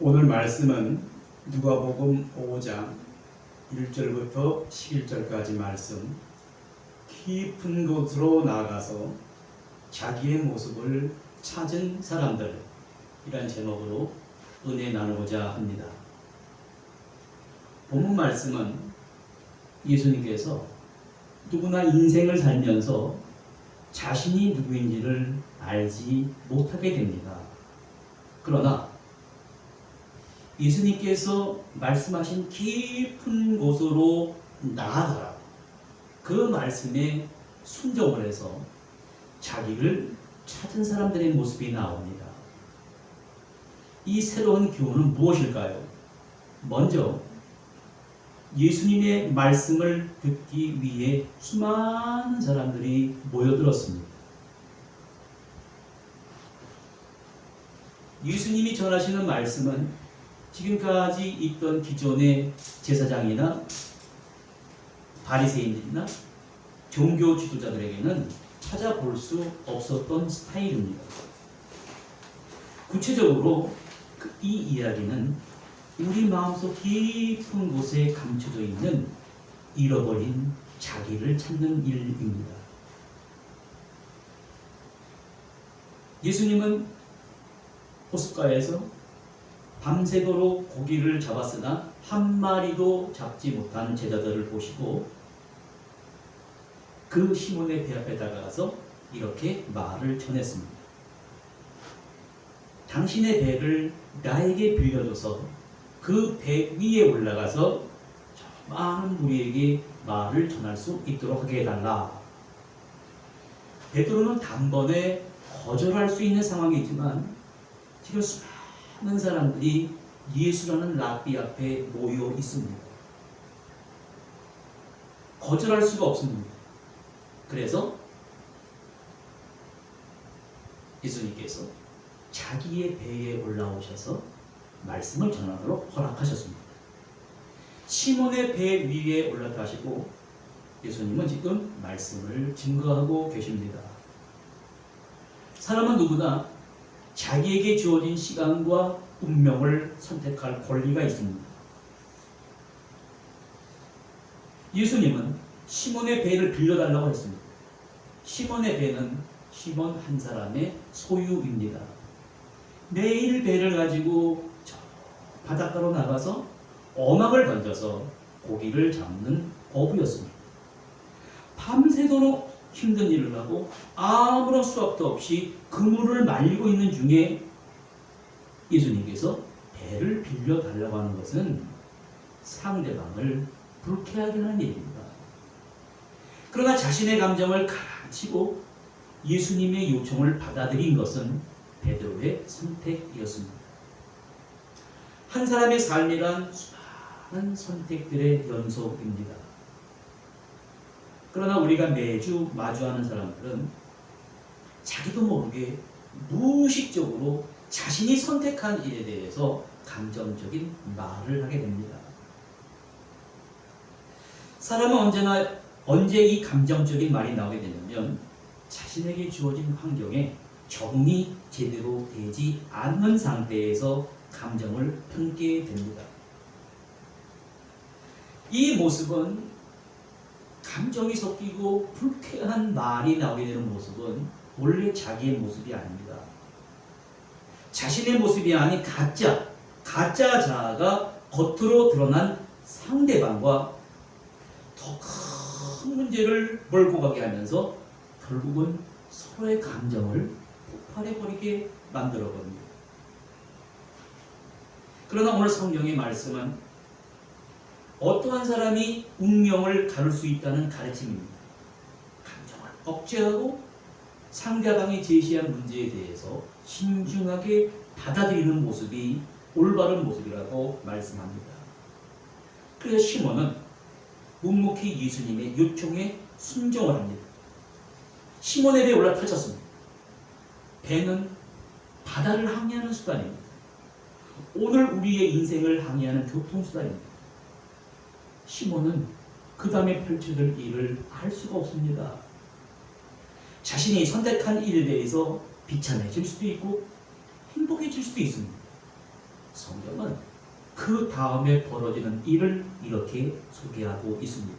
오늘 말씀은 누가복음 5장 1절부터 11절까지 말씀, 깊은 곳으로 나아가서 자기의 모습을 찾은 사람들, 이란 제목으로 은혜 나누고자 합니다. 본문 말씀은 예수님께서 누구나 인생을 살면서 자신이 누구인지를 알지 못하게 됩니다. 그러나 예수님께서 말씀하신 깊은 곳으로 나아가라, 그 말씀에 순종을 해서 자기를 찾은 사람들의 모습이 나옵니다. 이 새로운 교훈은 무엇일까요? 먼저 예수님의 말씀을 듣기 위해 수많은 사람들이 모여들었습니다. 예수님이 전하시는 말씀은 지금까지 있던 기존의 제사장이나 바리새인들이나 종교 지도자들에게는 찾아볼 수 없었던 스타일입니다. 구체적으로 이 이야기는 우리 마음속 깊은 곳에 감춰져 있는 잃어버린 자기를 찾는 일입니다. 예수님은 호숫가에서 밤새도록 고기를 잡았으나 한 마리도 잡지 못한 제자들을 보시고 그 시몬의 배 앞에 다가가서 이렇게 말을 전했습니다. 당신의 배를 나에게 빌려줘서 그 배 위에 올라가서 많은 무리에게 말을 전할 수 있도록 하게 해달라. 베드로는 단번에 거절할 수 있는 상황이지만 지금 수많은 사람들이 예수라는 랍비 앞에 모여 있습니다. 거절할 수가 없습니다. 그래서 예수님께서 자기의 배에 올라오셔서 말씀을 전하도록 허락하셨습니다. 시몬의 배 위에 올라타시고 예수님은 지금 말씀을 증거하고 계십니다. 사람은 누구나 자기에게 주어진 시간과 운명을 선택할 권리가 있습니다. 예수님은 시몬의 배를 빌려달라고 했습니다. 시몬의 배는 시몬 한 사람의 소유입니다. 매일 배를 가지고 저 바닷가로 나가서 어망을 던져서 고기를 잡는 어부였습니다. 밤새도록 힘든 일을 하고 아무런 수확도 없이 그물을 말리고 있는 중에 예수님께서 배를 빌려달라고 하는 것은 상대방을 불쾌하게 하는 일입니다. 그러나 자신의 감정을 가라앉히고 예수님의 요청을 받아들인 것은 베드로의 선택이었습니다. 한 사람의 삶이란 수많은 선택들의 연속입니다. 그러나 우리가 매주 마주하는 사람들은 자기도 모르게 무의식적으로 자신이 선택한 일에 대해서 감정적인 말을 하게 됩니다. 사람은 언제 이 감정적인 말이 나오게 되냐면 자신에게 주어진 환경에 적응이 제대로 되지 않는 상태에서 감정을 품게 됩니다. 이 모습은 감정이 섞이고 불쾌한 말이 나오게 되는 모습은 원래 자기의 모습이 아닙니다. 자신의 모습이 아닌 가짜 자아가 겉으로 드러난 상대방과 더 큰 문제를 몰고 가게 하면서 결국은 서로의 감정을 폭발해버리게 만들어버립니다. 그러나 오늘 성경의 말씀은 어떠한 사람이 운명을 가를 수 있다는 가르침입니다. 감정을 억제하고 상대방이 제시한 문제에 대해서 신중하게 받아들이는 모습이 올바른 모습이라고 말씀합니다. 그래서 시몬은 묵묵히 예수님의 요청에 순종을 합니다. 시몬의 배에 올라타셨습니다. 배는 바다를 항해하는 수단입니다. 오늘 우리의 인생을 항해하는 교통수단입니다. 시몬은 그 다음에 펼쳐질 일을 할 수가 없습니다. 자신이 선택한 일에 대해서 비참해질 수도 있고 행복해질 수도 있습니다. 성경은 그 다음에 벌어지는 일을 이렇게 소개하고 있습니다.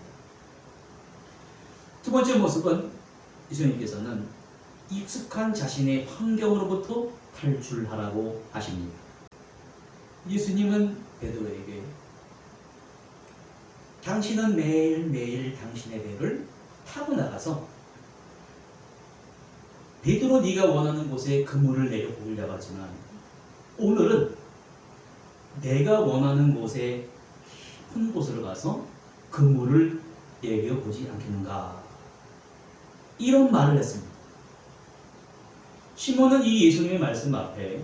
두 번째 모습은 예수님께서는 익숙한 자신의 환경으로부터 탈출하라고 하십니다. 예수님은 베드로에게 당신은 매일매일 당신의 배를 타고 나가서 베드로 네가 원하는 곳에 그물을 내려 고기를 잡았지만 오늘은 내가 원하는 곳에 깊은 곳으로 가서 그물을 내려보지 않겠는가, 이런 말을 했습니다. 시몬은 이 예수님의 말씀 앞에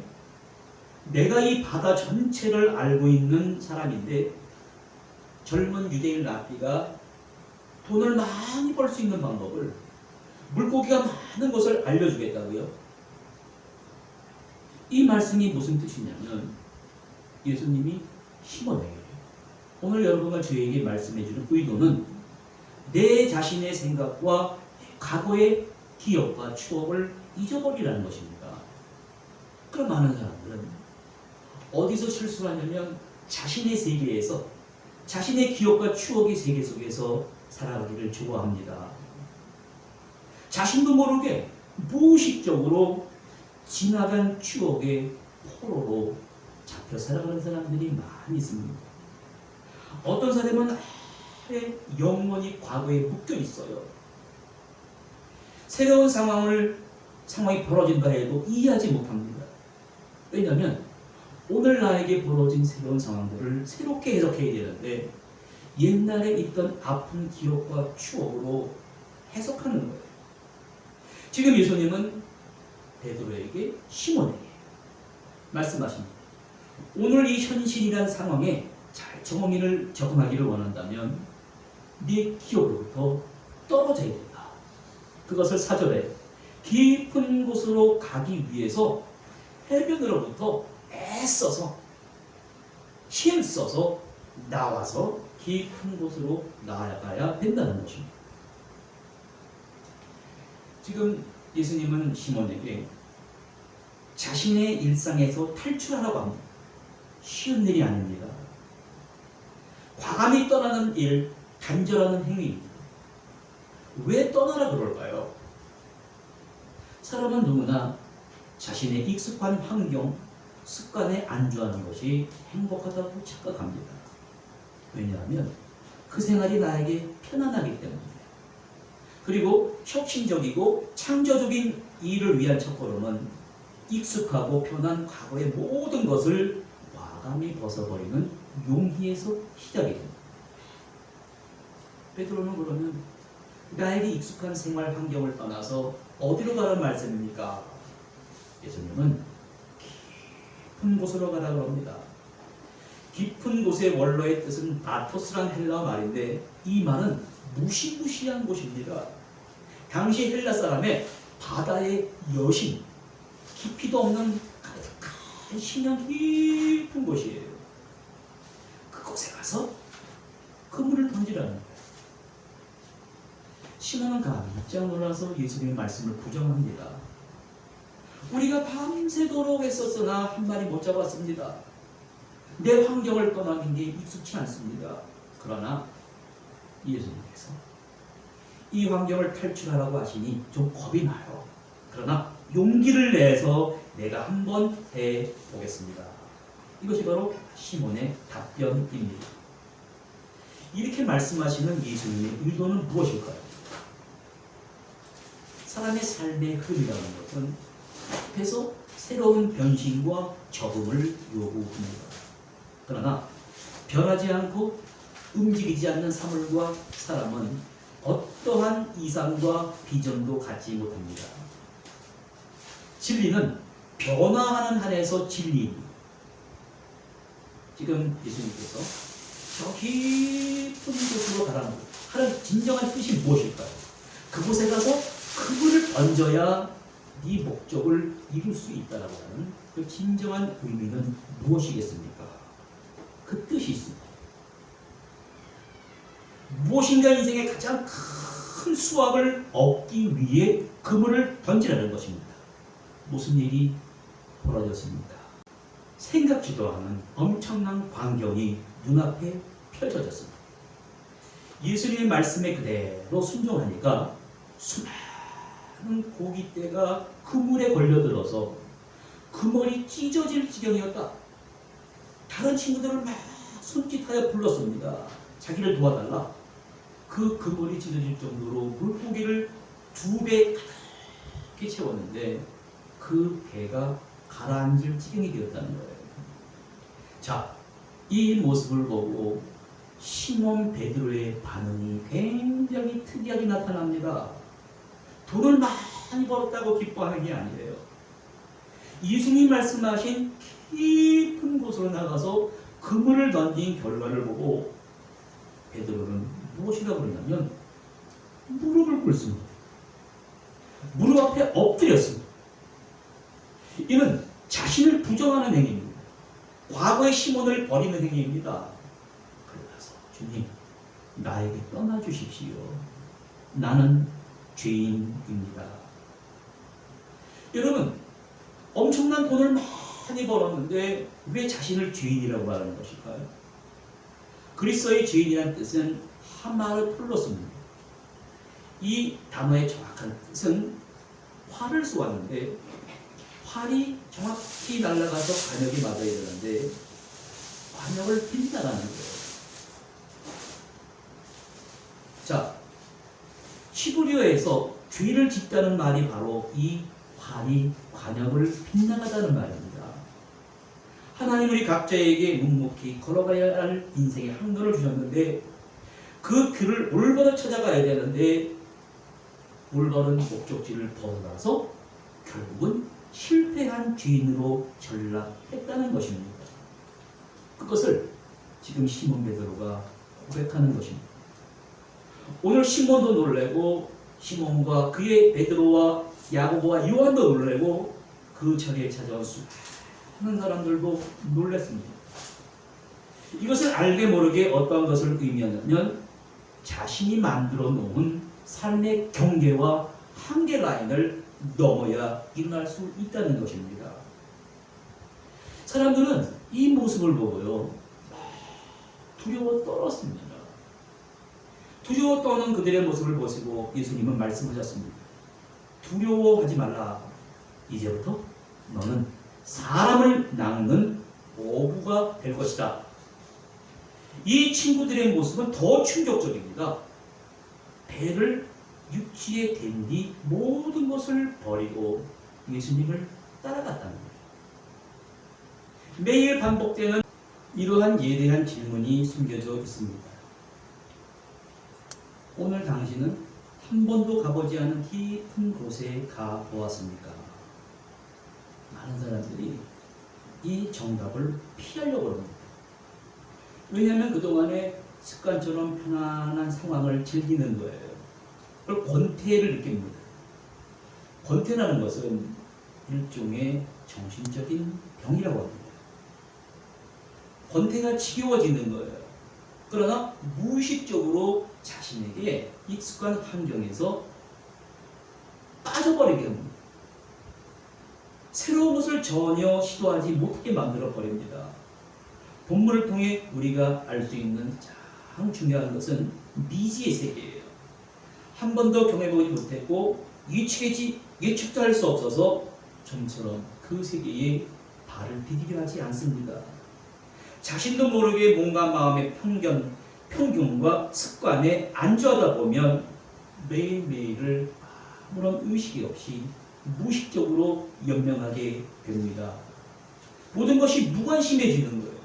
내가 이 바다 전체를 알고 있는 사람인데 젊은 유대인 랍비가 돈을 많이 벌 수 있는 방법을, 물고기가 많은 것을 알려주겠다고요? 이 말씀이 무슨 뜻이냐면 예수님이 시몬에게, 오늘 여러분과 저에게 말씀해주는 의도는 내 자신의 생각과 과거의 기억과 추억을 잊어버리라는 것입니다. 그럼 많은 사람들은 어디서 실수하냐면 자신의 세계에서, 자신의 기억과 추억의 세계 속에서 살아가기를 좋아합니다. 자신도 모르게 무의식적으로 지나간 추억의 포로로 잡혀 살아가는 사람들이 많이 있습니다. 어떤 사람은 영원히 과거에 묶여 있어요. 새로운 상황이 벌어진다 해도 이해하지 못합니다. 왜냐하면 오늘 나에게 벌어진 새로운 상황들을 새롭게 해석해야 되는데 옛날에 있던 아픈 기억과 추억으로 해석하는 거예요. 지금 예수님은 베드로에게, 시몬에게 말씀하십니다. 오늘 이 현실이란 상황에 잘 적응하기를 원한다면 네 기억으로부터 떨어져야 된다. 그것을 4절에 깊은 곳으로 가기 위해서 해변으로부터 애써서 힘써서 나와서 깊은 곳으로 나아가야 된다는 것입니다. 지금 예수님은 시몬에게 자신의 일상에서 탈출하라고 합니다. 쉬운 일이 아닙니다. 과감히 떠나는 일, 단절하는 행위입니다. 왜 떠나라 그럴까요? 사람은 누구나 자신의 익숙한 환경, 습관에 안주하는 것이 행복하다고 착각합니다. 왜냐하면 그 생활이 나에게 편안하기 때문입니다. 그리고 혁신적이고 창조적인 일을 위한 첫걸음은 익숙하고 편한 과거의 모든 것을 과감히 벗어버리는 용기에서 시작이 됩니다. 베드로는 그러면 나에게 익숙한 생활 환경을 떠나서 어디로 가라는 말씀입니까? 예수님은 깊은 곳으로 가라고 합니다. 깊은 곳의 원로의 뜻은 바토스란 헬라어 말인데 이 말은 무시무시한 곳입니다. 당시 헬라 사람의 바다의 여신, 깊이도 없는 가득한 심양 깊은 곳이에요. 그곳에 가서 그물을 던지라는 거예요. 시몬은 깜짝 놀라서 예수님의 말씀을 부정합니다. 우리가 밤새도록 애썼으나 한 마리 못 잡았습니다. 내 환경을 떠나는 게 익숙치 않습니다. 그러나 예수님께서 이 환경을 탈출하라고 하시니 좀 겁이 나요. 그러나 용기를 내서 내가 한번 해보겠습니다. 이것이 바로 시몬의 답변입니다. 이렇게 말씀하시는 예수님의 의도는 무엇일까요? 사람의 삶의 흐름이라는 것은 앞에서 새로운 변신과 적응을 요구합니다. 그러나 변하지 않고 움직이지 않는 사물과 사람은 어떠한 이상과 비전도 갖지 못합니다. 진리는 변화하는 한에서 진리입니다. 지금 예수님께서 저 깊은 곳으로 가라는 하는 진정한 뜻이 무엇일까요? 그곳에 가서 그물을 던져야 네 목적을 이룰 수 있다라고 하는 그 진정한 의미는 무엇이겠습니까? 그 뜻이 있습니다. 무엇인가 인생의 가장 큰 수확을 얻기 위해 그물을 던지라는 것입니다. 무슨 일이 벌어졌습니까? 생각지도 않은 엄청난 광경이 눈앞에 펼쳐졌습니다. 예수님의 말씀에 그대로 순종하니까 수많은 고깃대가 그물에 걸려들어서 그물이 찢어질 지경이었다. 다른 친구들을 막 손짓하여 불렀습니다. 자기를 도와달라. 그 그물이 찢어질 정도로 물고기를 2배 가득히 채웠는데 그 배가 가라앉을 지경이 되었다는 거예요. 자, 이 모습을 보고 시몬 베드로의 반응이 굉장히 특이하게 나타납니다. 돈을 많이 벌었다고 기뻐하는 게 아니에요. 예수님이 말씀하신 깊은 곳으로 나가서 그물을 던진 결과를 보고 베드로는 무엇이라고 그러냐면 무릎을 꿇습니다. 무릎 앞에 엎드렸습니다. 이는 자신을 부정하는 행위입니다. 과거의 시몬을 버리는 행위입니다. 그래서 주님, 나에게 떠나주십시오. 나는 죄인입니다. 여러분, 엄청난 돈을 많이 벌었는데 왜 자신을 죄인이라고 말하는 것일까요? 그리스어의 죄인이라는 뜻은 하마르톨로스입니다. 이 단어의 정확한 뜻은 활을 쏘았는데 활이 정확히 날아가서 관역이 맞아야 되는데 관역을 빗나가는 거예요. 자, 히브리어에서 죄를 짓다는 말이 바로 이 활이 관역을 빗나가다는 말입니다. 하나님 우리 각자에게 묵묵히 걸어가야 할 인생의 항로를 주셨는데 그 길을 올바로 찾아가야 되는데 올바른 목적지를 벗어나서 결국은 실패한 죄인으로 전락했다는 것입니다. 그것을 지금 시몬 베드로가 고백하는 것입니다. 오늘 시몬도 놀래고 시몬과 그의 베드로와 야고보와 요한도 놀래고 그 자리에 찾아온 수많은 사람들도 놀랐습니다. 이것을 알게 모르게 어떠한 것을 의미하냐면 자신이 만들어 놓은 삶의 경계와 한계 라인을 넘어야 일어날 수 있다는 것입니다. 사람들은 이 모습을 보고요 두려워 떨었습니다. 두려워 떠는 그들의 모습을 보시고 예수님은 말씀하셨습니다. 두려워하지 말라. 이제부터 너는 사람을 낚는 어부가 될 것이다. 이 친구들의 모습은 더 충격적입니다. 배를 육지에 댄 뒤 모든 것을 버리고 예수님을 따라갔다는 거예요. 매일 반복되는 이러한 예대한 질문이 숨겨져 있습니다. 오늘 당신은 한 번도 가보지 않은 깊은 곳에 가 보았습니까? 많은 사람들이 이 정답을 피하려고 합니다. 왜냐하면 그동안에 습관처럼 편안한 상황을 즐기는 거예요. 그걸 권태를 느낍니다. 권태라는 것은 일종의 정신적인 병이라고 합니다. 권태가 지겨워지는 거예요. 그러나 무의식적으로 자신에게 익숙한 환경에서 빠져버리게 합니다. 새로운 것을 전혀 시도하지 못하게 만들어 버립니다. 본문을 통해 우리가 알 수 있는 가장 중요한 것은 미지의 세계예요. 한 번도 경험해보지 못했고 예측도 할 수 없어서 좀처럼 그 세계에 발을 디디려 하지 않습니다. 자신도 모르게 뭔가 마음의 편견과 습관에 안주하다 보면 매일매일을 아무런 의식이 없이 무의식적으로 연명하게 됩니다. 모든 것이 무관심해지는 거예요.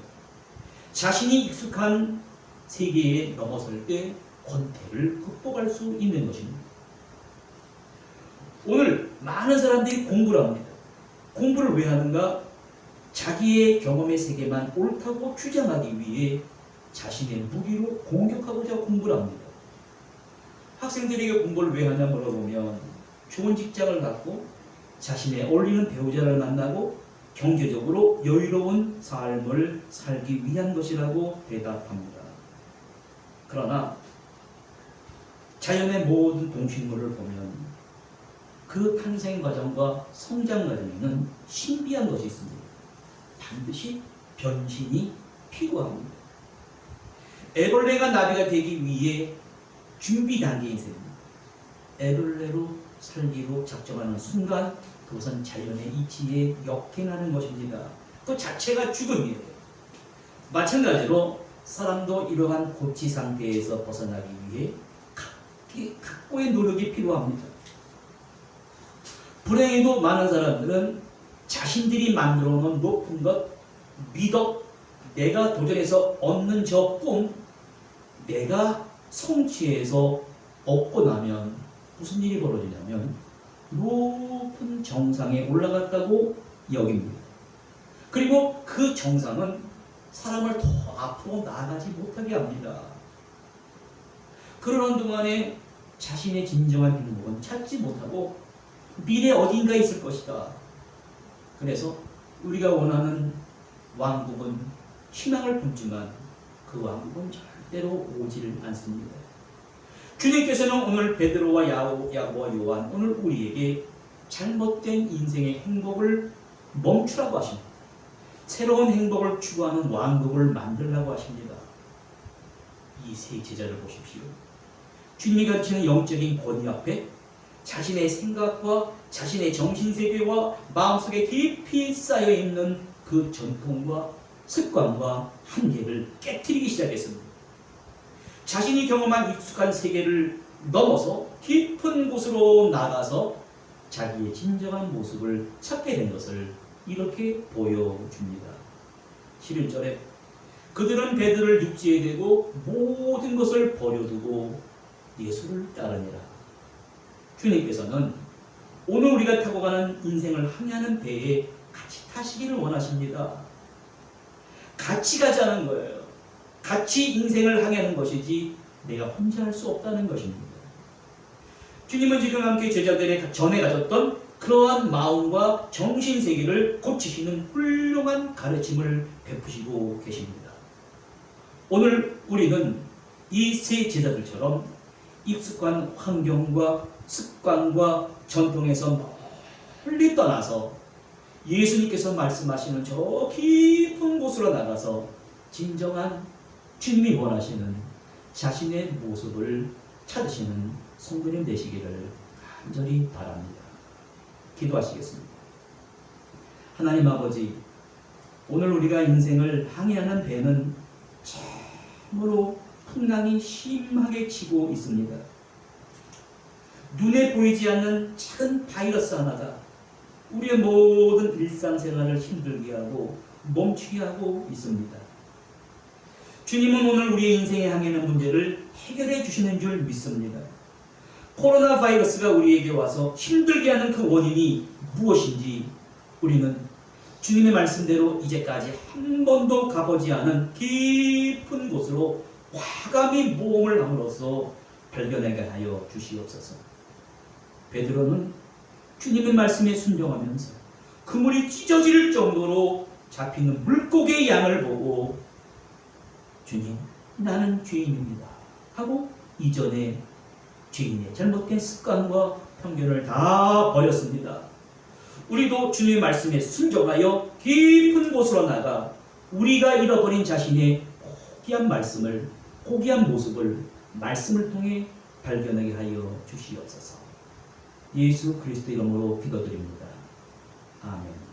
자신이 익숙한 세계에 넘어설 때 권태를 극복할 수 있는 것입니다. 오늘 많은 사람들이 공부를 합니다. 공부를 왜 하는가? 자기의 경험의 세계만 옳다고 주장하기 위해 자신의 무기로 공격하고자 공부를 합니다. 학생들에게 공부를 왜 하냐 물어보면 좋은 직장을 갖고 자신의 어울리는 배우자를 만나고 경제적으로 여유로운 삶을 살기 위한 것이라고 대답합니다. 그러나 자연의 모든 동식물을 보면 그 탄생 과정과 성장 과정에는 신비한 것이 있습니다. 반드시 변신이 필요합니다. 애벌레가 나비가 되기 위해 준비 단계에 있습니다. 애벌레로 살기로 작정하는 순간 그것은 자연의 이치에 역행하는 것입니다. 그 자체가 죽음이에요. 마찬가지로 사람도 이러한 고치 상태에서 벗어나기 위해 각고의 노력이 필요합니다. 불행히도 많은 사람들은 자신들이 만들어 놓은 높은 것, 미덕, 내가 도전해서 얻는 저 꿈, 내가 성취해서 얻고 나면 무슨 일이 벌어지냐면 높은 정상에 올라갔다고 여깁니다. 그리고 그 정상은 사람을 더 앞으로 나아가지 못하게 합니다. 그러는 동안에 자신의 진정한 행복은 찾지 못하고 미래 어딘가에 있을 것이다. 그래서 우리가 원하는 왕국은 희망을 품지만 그 왕국은 절대로 오지를 않습니다. 주님께서는 오늘 베드로와 야고보와 요한, 오늘 우리에게 잘못된 인생의 행복을 멈추라고 하십니다. 새로운 행복을 추구하는 왕국을 만들라고 하십니다. 이 세 제자를 보십시오. 주님이 가르치는 영적인 권위 앞에 자신의 생각과 자신의 정신세계와 마음속에 깊이 쌓여있는 그 전통과 습관과 한계를 깨트리기 시작했습니다. 자신이 경험한 익숙한 세계를 넘어서 깊은 곳으로 나가서 자기의 진정한 모습을 찾게 된 것을 이렇게 보여줍니다. 11절에 그들은 배들을 육지에 대고 모든 것을 버려두고 예수를 따르니라. 주님께서는 오늘 우리가 타고 가는 인생을 항해하는 배에 같이 타시기를 원하십니다. 같이 가자는 거예요. 같이 인생을 항해하는 것이지 내가 혼자 할 수 없다는 것입니다. 주님은 지금 함께 제자들의 전에 가졌던 그러한 마음과 정신세계를 고치시는 훌륭한 가르침을 베푸시고 계십니다. 오늘 우리는 이 세 제자들처럼 익숙한 환경과 습관과 전통에서 멀리 떠나서 예수님께서 말씀하시는 저 깊은 곳으로 나가서 진정한 주님이 원하시는 자신의 모습을 찾으시는 성도님 되시기를 간절히 바랍니다. 기도하시겠습니다. 하나님 아버지, 오늘 우리가 인생을 항해하는 배는 참으로 풍랑이 심하게 치고 있습니다. 눈에 보이지 않는 작은 바이러스 하나가 우리의 모든 일상생활을 힘들게 하고 멈추게 하고 있습니다. 주님은 오늘 우리의 인생에 항해하는 문제를 해결해 주시는 줄 믿습니다. 코로나 바이러스가 우리에게 와서 힘들게 하는 그 원인이 무엇인지 우리는 주님의 말씀대로 이제까지 한 번도 가보지 않은 깊은 곳으로 과감히 모험을 함으로써 발견하게 하여 주시옵소서. 베드로는 주님의 말씀에 순종하면서 그물이 찢어질 정도로 잡히는 물고기의 양을 보고 주님, 나는 죄인입니다 하고 이전에 죄인의 잘못된 습관과 편견을 다 버렸습니다. 우리도 주님의 말씀에 순종하여 깊은 곳으로 나가 우리가 잃어버린 자신의 고귀한 말씀을, 고귀한 모습을 말씀을 통해 발견하게 하여 주시옵소서. 예수 그리스도 이름으로 기도드립니다. 아멘.